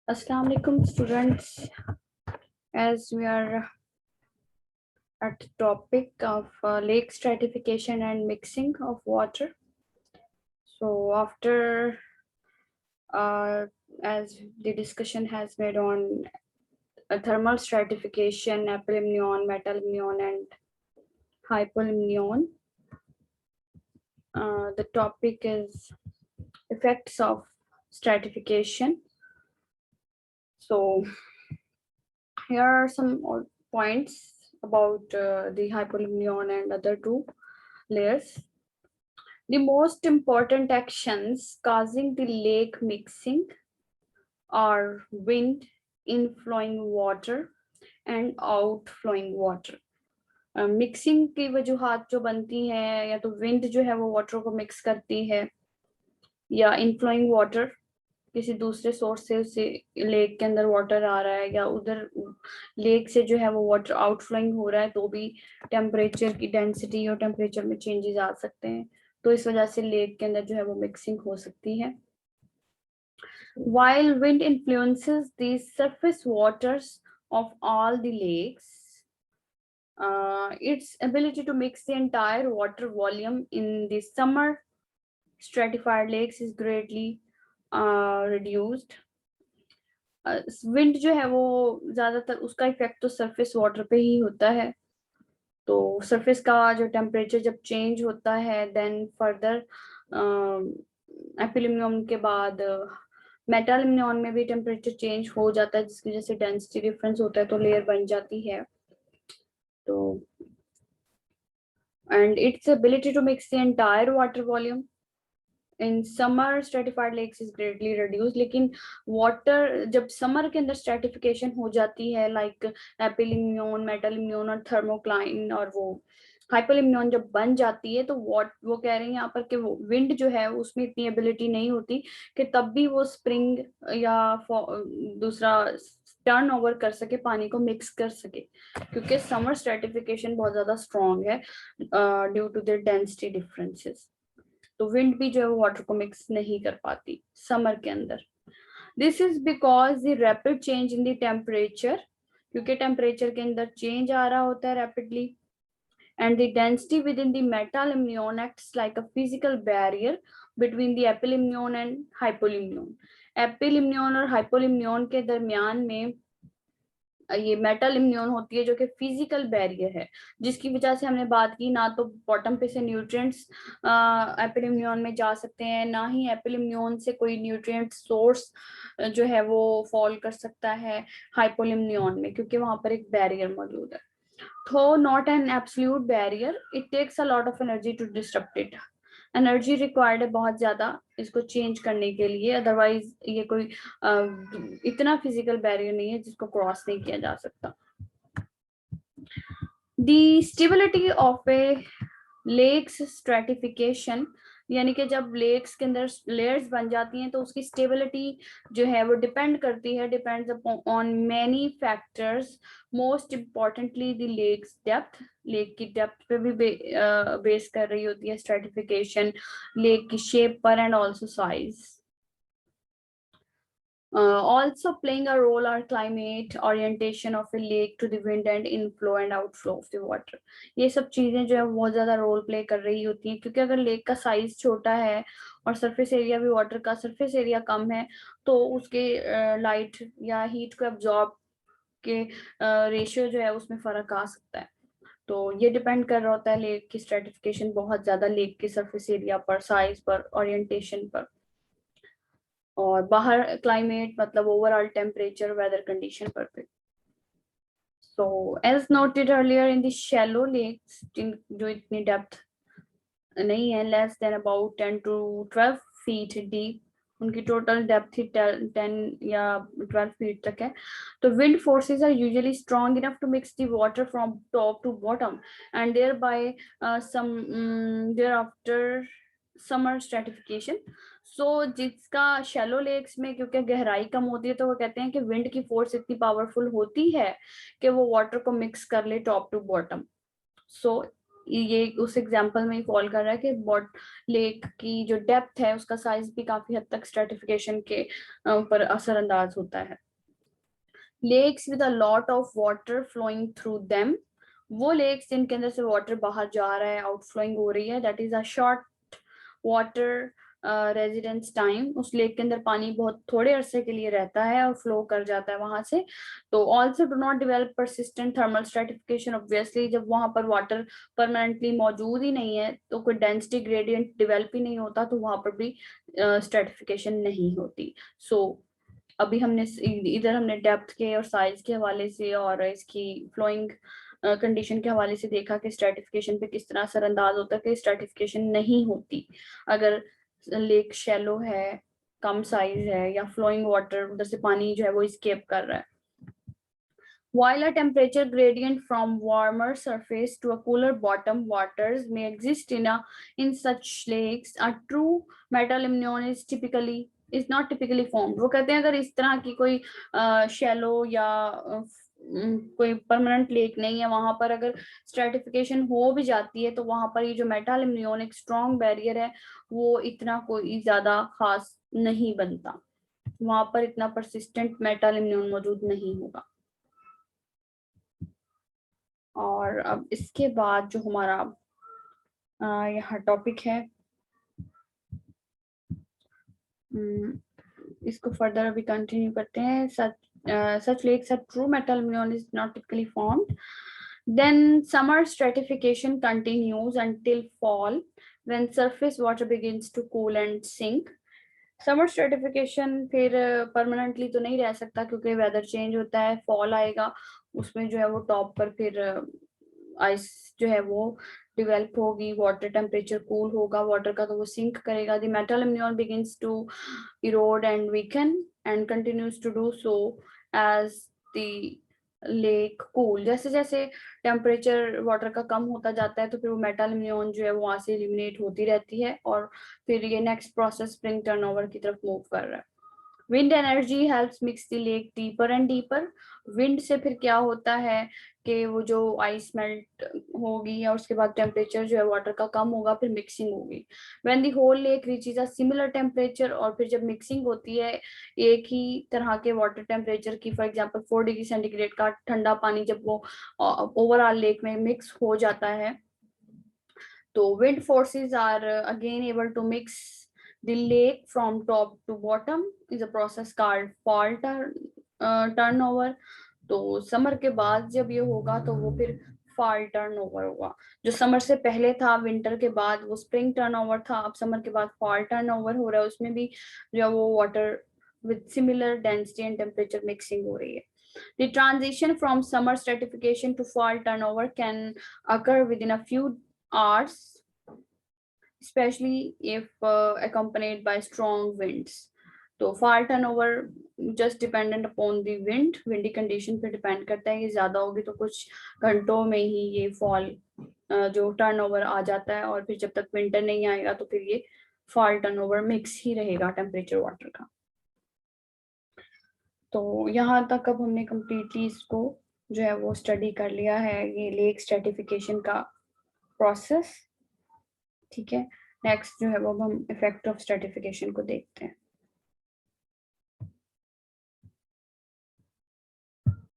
Assalamu alaikum students. As we are at the topic of lake stratification and mixing of water. So after as the discussion has made on thermal stratification, apolymion, metalimnion and hypolimnion, the topic is effects of stratification. So here are some points about the hypolimnion and other two layers. The most important actions causing the lake mixing are wind, inflowing water and outflowing water. Mixing की वजूहात जो बनती हैं या तो wind जो है वो water को मिक्स करती है या इनफ्लोइंग वाटर किसी दूसरे सोर्स से उसे लेक के अंदर वाटर आ रहा है या उधर लेक से जो है वो वाटर आउटफ्लोइंग हो रहा है तो भी टेम्परेचर की डेंसिटी और टेम्परेचर में चेंजेस आ सकते हैं, तो इस वजह से लेक के अंदर जो है वो मिक्सिंग हो सकती है. While wind influences the surface waters of all the lakes, its ability to mix the entire water volume in the summer stratified lakes is greatly reduced. Wind जो है वो ज्यादातर उसका इफेक्ट तो सरफेस वाटर पे ही होता है, तो सरफेस का जो टेम्परेचर जब चेंज होता है देन फर्दर एपिलिमियम के बाद मेटालिमियन में भी टेम्परेचर चेंज हो जाता है जिसकी वजह से डेंसिटी डिफरेंस होता है तो लेयर बन जाती है. तो and its ability to mix the entire water volume in summer stratified lakes is greatly reduce. लेकिन वाटर जब समर के अंदर स्ट्रेटिफिकेशन हो जाती है लाइक एपिलिमियन, मेटालिमियन और थर्मोक्लाइन और वो हाइपोलिमियन जब बन जाती है तो वो कह रहे हैं यहाँ पर कि वो विंड जो है उसमें इतनी एबिलिटी नहीं होती कि तब भी वो स्प्रिंग या दूसरा टर्न ओवर कर सके, पानी को मिक्स कर सके, क्योंकि समर स्ट्रेटिफिकेशन बहुत ज्यादा स्ट्रॉन्ग है due to the density differences. तो विंड भी जो है वो वाटर को मिक्स नहीं कर पाती समर के अंदर. This is because the rapid change in the temperature, क्योंकि टेम्परेचर के अंदर चेंज आ रहा होता है rapidly, and the density within the metalimnion acts like a physical barrier between the epilimnion and hypolimnion. एपिलिमियन और हाइपोलिमियन के दरमियान में ये मेटल इम्यून होती है जो कि फिजिकल बैरियर है, जिसकी वजह से हमने बात की ना तो बॉटम पे से न्यूट्रिएंट्स एपिलिमियन में जा सकते हैं, ना ही एपिलिमियन से कोई न्यूट्रिएंट सोर्स जो है वो फॉल कर सकता है हाइपोलिमियन में, क्योंकि वहां पर एक बैरियर मौजूद है. Though not an absolute barrier, it takes a lot of energy to disrupt it. Energy required है बहुत ज्यादा इसको चेंज करने के लिए, अदरवाइज ये कोई इतना फिजिकल बैरियर नहीं है जिसको क्रॉस नहीं किया जा सकता. The stability of a lake's stratification, यानी कि जब लेक्स के अंदर लेयर्स बन जाती हैं तो उसकी स्टेबिलिटी जो है वो डिपेंड करती है, depends on many factors, most importantly the lake's depth. Lake की डेप्थ पे भी बेस कर रही होती है स्ट्रेटिफिकेशन, लेक की शेप पर and also size. Also playing a role are climate, orientation of a lake to the wind and inflow and outflow of the water. ये सब चीजें जो है बहुत ज्यादा रोल प्ले कर रही होती हैं, क्योंकि अगर लेक का साइज छोटा है और सरफेस एरिया भी वाटर का सरफेस एरिया कम है तो उसके लाइट या हीट को एब्जॉर्ब के रेशियो जो है उसमें फर्क आ सकता है. तो ये डिपेंड कर रहा होता है लेक की स्ट्रेटिफिकेशन बहुत ज्यादा लेक के सरफेस एरिया पर, साइज पर, ओरिएंटेशन पर, और बाहर क्लाइमेट मतलब ओवरऑल टेम्परेचर, वेदर कंडीशन पर भी. So as noted earlier in the shallow lakes जो इतनी डेप्थ नहीं है, less than about 10 to 12 feet deep, उनकी टोटल डेप्थ ही 10 या 12 फीट तक है. तो wind forces are usually strong enough to mix the water from top to bottom and thereby some thereafter summer stratification. So जिसका shallow lakes में क्योंकि गहराई कम होती है तो वो कहते हैं कि विंड की फोर्स इतनी पावरफुल होती है कि वो वाटर को मिक्स कर ले टॉप टू बॉटम. सो ये उस एग्जांपल में ही फॉल कर रहा है कि बॉट लेक की जो डेप्थ है उसका साइज भी काफी हद तक स्ट्रेटिफिकेशन के ऊपर असरअंदाज होता है। Lakes with a lot of water flowing through them, वो लेक्स जिनके अंदर से वाटर बाहर जा रहा है, आउटफ्लोइंग हो रही है, that is a short water residence time, उस लेक के अंदर पानी बहुत थोड़े अरसे के लिए रहता है और फ्लो कर जाता है वहां से। तो also do not develop persistent thermal stratification, obviously जब वहां पर वाटर परमानेंटली मौजूद ही नहीं है तो कोई डेंसिटी ग्रेडियंट डेवलप ही नहीं होता, तो वहां पर भी स्ट्रेटिफिकेशन नहीं होती। सो अभी हमने इधर हमने डेप्थ के और साइज के हवाले से और इसकी फ्लोइंग कंडीशन के हवाले से देखा कि स्ट्रेटिफिकेशन पे किस तरह असरअंदाज होता है कि स्ट्रेटिफिकेशन नहीं होती अगर लेक शैलो है, कम साइज है, या फ्लोइंग वाटर उधर से पानी जो है वो स्केप कर रहा है। While a temperature gradient from warmer surface to a cooler bottom waters may exist in such lakes, a true metalimnion is not typically formed. वो कहते हैं अगर इस तरह की कोई शैलो या कोई परमानेंट लेक नहीं है, वहां पर अगर स्ट्रेटिफिकेशन हो भी जाती है तो वहां पर ये जो मेटालिम्नियन एक स्ट्रॉन्ग बैरियर है वो इतना कोई ज्यादा खास नहीं बनता, वहां पर इतना परसिस्टेंट मेटालिम्नियन मौजूद नहीं होगा। और अब इसके बाद जो हमारा यहाँ टॉपिक है, इसको फर्दर अभी कंटिन्यू करते हैं। such lakes are true metalimnion is not typically formed. Then summer stratification continues until fall when surface water begins to cool and sink. Summer stratification फिर परमानेंटली तो नहीं रह सकता क्योंकि वेदर चेंज होता है, फॉल आएगा, उसमें जो है वो टॉप पर फिर आइस जो है वो डेवलप होगी, वाटर टेम्परेचर कूल होगा वाटर का तो वो सिंक करेगा। The metalimnion begins to erode and weaken and continues to do so as the lake cool. जैसे जैसे टेम्परेचर वाटर का कम होता जाता है तो फिर वो मेटालिम्नियन जो है वो वहां से एलिमिनेट होती रहती है और फिर ये नेक्स्ट प्रोसेस स्प्रिंग टर्नओवर की तरफ मूव कर रहा है। Wind energy helps mix the lake deeper and deeper. Wind से फिर क्या होता है कि वो जो आइस मेल्ट होगी और उसके बाद टेम्परेचर जो है वाटर का कम होगा, फिर मिक्सिंग होगी। When the whole lake reaches a similar temperature, और फिर जब मिक्सिंग होती है एक ही तरह के वाटर टेम्परेचर की, फॉर एग्जांपल 4 डिग्री सेंटीग्रेड का ठंडा पानी जब वो ओवरऑल लेक में मिक्स हो जाता है तो wind forces are again able to mix the lake from top to bottom is a process called fall turnover. तो समर के बाद जब ये होगा तो वो फिर फॉल टर्नओवर होगा। जो समर से पहले था विंटर के बाद वो स्प्रिंग टर्नओवर था, अब समर के बाद फॉल टर्नओवर हो रहा है, उसमें भी जो वो water with similar density and temperature mixing हो रही है। The transition from summer stratification to fall turnover can occur within a few hours, especially if accompanied by strong winds. तो fall turnover just dependent upon the wind, windy condition पे depend करता है, ये ज्यादा होगी तो कुछ घंटों में ही ये fall जो turnover आ जाता है, और फिर जब तक winter नहीं आएगा तो फिर ये fall turnover mix ही रहेगा temperature water का। तो यहाँ तक अब हमने completely इसको जो है वो स्टडी कर लिया है, ये लेक स्ट्रेटिफिकेशन का प्रोसेस। ठीक है, नेक्स्ट जो है वो हम इफेक्ट ऑफ स्ट्रेटिफिकेशन को देखते हैं।